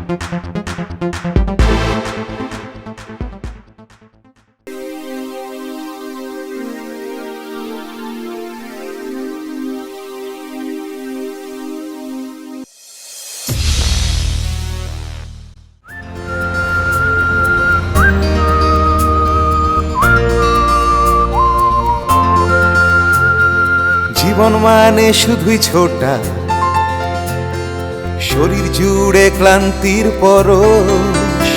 জীবন মানে শুধুই ছোটা, শরীর জুড়ে ক্লান্তির পরশ।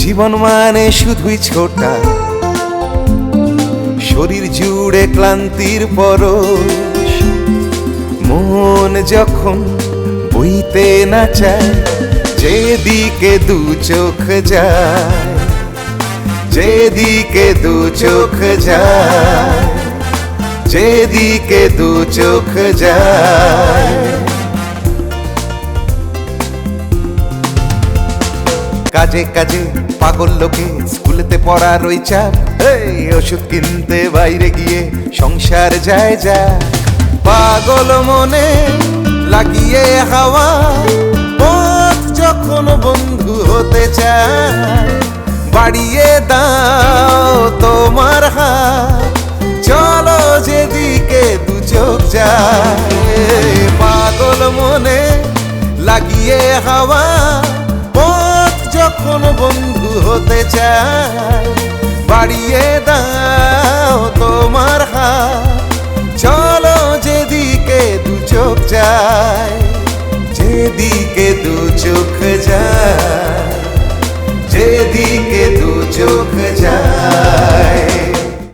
জীবন মানে শুধুই ছোটা, শরীর জুড়ে ক্লান্তির পরশ। মন যখন বইতে না চায়, যেদিকে দু চোখ যায়, যেদিকে দু চোখ যায়, যেদিকে দু চোখ যায়। কাজে কাজে পাগল লোকে, স্কুলেতে পড়ার ওই চাপ, ওষুধ কিনতে বাইরে গিয়ে সংসার যায় যা। পাগল মনে লাগিয়ে হাওয়া, পথ যখন বন্ধু হতে চায়, বাড়িয়ে দাও তোমার হাত, চলো যেদিকে দু চোখ যায়। পাগল মনে লাগিয়ে হাওয়া, পথ যখন বন্ধু হতে চায়, বাড়িয়ে দাও তোমার হাত, চলো যেদিকে দু চোখ যায়, যেদিকে দু চোখ যায়, যেদিকে দু চোখ যায়।